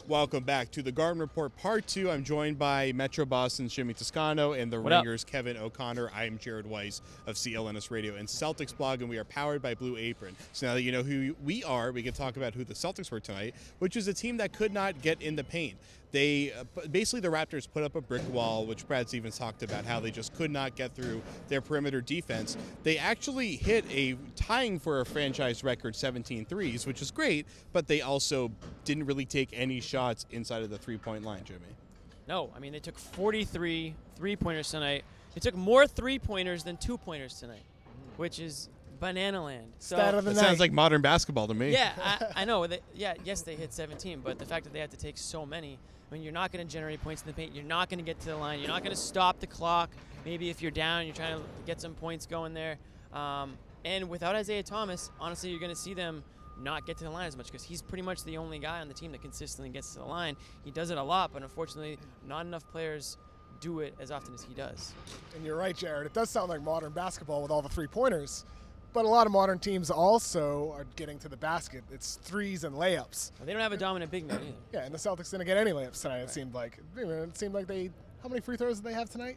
Welcome back to the Garden Report Part 2. I'm joined by Metro Boston's Jimmy Toscano and the Ringers' Kevin O'Connor. I'm Jared Weiss of CLNS Radio and Celtics Blog, and we are powered by Blue Apron. So now that you know who we are, we can talk about who the Celtics were tonight, which is a team that could not get in the paint. They basically, the Raptors put up a brick wall, which Brad Stevens talked about, how they just could not get through their perimeter defense. They actually hit a tying for a franchise record 17 threes, which is great, but they also didn't really take any shots inside of the three-point line, Jimmy. No, I mean, they took 43 three-pointers tonight. They took more three-pointers than two-pointers tonight, which is banana land. Stat of the night. Sounds like modern basketball to me. Yeah, I know. Yes, they hit 17, but the fact that they had to take so many, I mean, you're not going to generate points in the paint. You're not going to get to the line. You're not going to stop the clock. Maybe if you're down, you're trying to get some points going there. And without Isaiah Thomas, honestly, you're going to see them not get to the line as much because he's pretty much the only guy on the team that consistently gets to the line. He does it a lot, but unfortunately, not enough players do it as often as he does. And you're right, Jared. It does sound like modern basketball with all the three-pointers. But a lot of modern teams also are getting to the basket. It's threes and layups. Well, they don't have a dominant big man either. Yeah, and the Celtics didn't get any layups tonight, it seemed like. It seemed like they – how many free throws did they have tonight?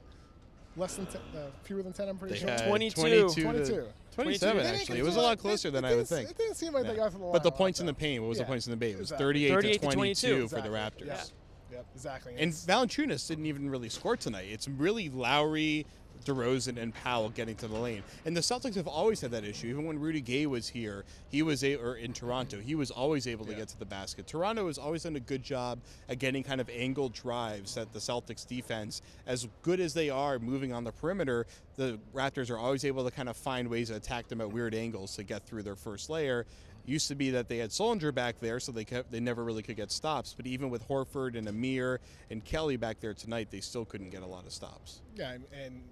Less than 10, fewer than 10, I'm pretty sure. Had 22. 27, actually. It was a lot closer than I would think. It didn't seem like they got from the line. But the points in the paint, what was the points in the paint? It was 38 to 22 for the Raptors. Yeah. Yep, exactly. And Valanciunas didn't even really score tonight. It's really Lowry, DeRozan, and Powell getting to the lane. And the Celtics have always had that issue. Even when Rudy Gay was here, or in Toronto, he was always able to get to the basket. Toronto has always done a good job at getting kind of angled drives at the Celtics defense. As good as they are moving on the perimeter, the Raptors are always able to kind of find ways to attack them at weird angles to get through their first layer. Used to be that they had Solinger back there, so they never really could get stops. But even with Horford and Amir and Kelly back there tonight, they still couldn't get a lot of stops. Yeah, and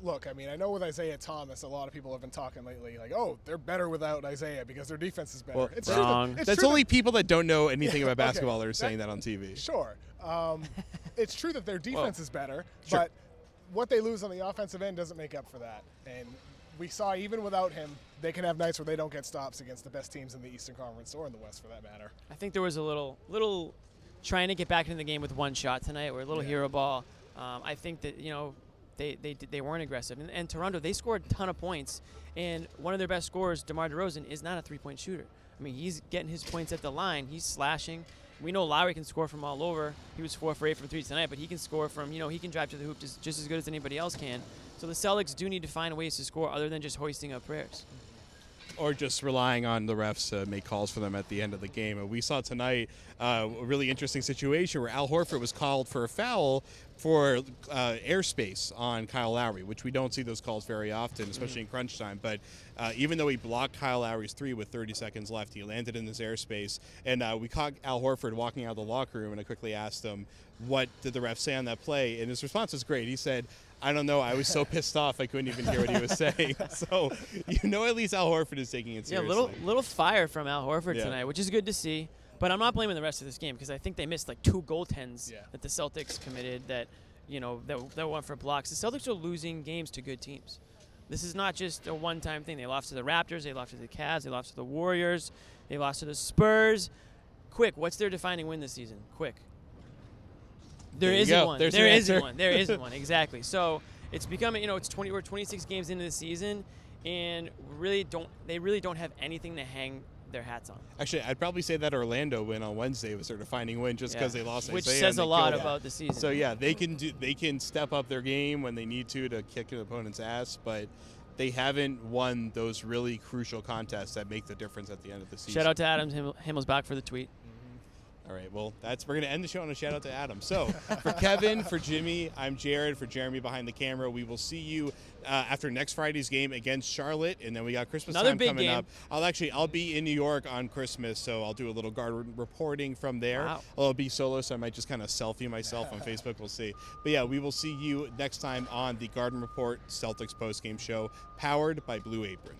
look, I mean, I know with Isaiah Thomas, a lot of people have been talking lately, like, oh, they're better without Isaiah because their defense is better. Well, it's wrong. True That's only people that don't know anything about basketball that are saying that on TV. Sure. It's true that their defense is better, Sure. but what they lose on the offensive end doesn't make up for that. And we saw even without him, they can have nights where they don't get stops against the best teams in the Eastern Conference or in the West for that matter. I think there was a little trying to get back into the game with one shot tonight, or a little hero ball. I think that, they weren't aggressive. And Toronto, they scored a ton of points. And one of their best scorers, DeMar DeRozan, is not a three-point shooter. I mean, he's getting his points at the line. He's slashing. We know Lowry can score from all over. He was 4 for 8 from 3 tonight, but he can score from, he can drive to the hoop just as good as anybody else can. So the Celtics do need to find ways to score other than just hoisting up prayers. Or just relying on the refs to make calls for them at the end of the game. And we saw tonight a really interesting situation where Al Horford was called for a foul for airspace on Kyle Lowry, which we don't see those calls very often, especially in crunch time. But even though he blocked Kyle Lowry's three with 30 seconds left, he landed in this airspace. And we caught Al Horford walking out of the locker room, and I quickly asked him, what did the ref say on that play? And his response was great. He said, I don't know. I was so pissed off I couldn't even hear what he was saying. So, at least Al Horford is taking it seriously. Yeah, little fire from Al Horford tonight, which is good to see. But I'm not blaming the rest of this game because I think they missed like 2 goaltends that the Celtics committed that went for blocks. The Celtics are losing games to good teams. This is not just a one-time thing. They lost to the Raptors. They lost to the Cavs. They lost to the Warriors. They lost to the Spurs. Quick, what's their defining win this season? Quick. There isn't one. There isn't one. Exactly. So it's becoming, we're 26 games into the season, and they really don't have anything to hang their hats on. Actually, I'd probably say that Orlando win on Wednesday was their defining win just because they lost Isaiah. Which says a lot about the season. So they can step up their game when they need to kick an opponent's ass, but they haven't won those really crucial contests that make the difference at the end of the season. Shout out to Adam Himmelsbach for the tweet. All right, well, we're going to end the show on a shout-out to Adam. So, for Kevin, for Jimmy, I'm Jared, for Jeremy behind the camera. We will see you after next Friday's game against Charlotte, and then we got Christmas time coming up. I'll be in New York on Christmas, so I'll do a little garden reporting from there. Wow. I'll be solo, so I might just kind of selfie myself on Facebook. We'll see. But, yeah, we will see you next time on the Garden Report Celtics postgame show, powered by Blue Apron.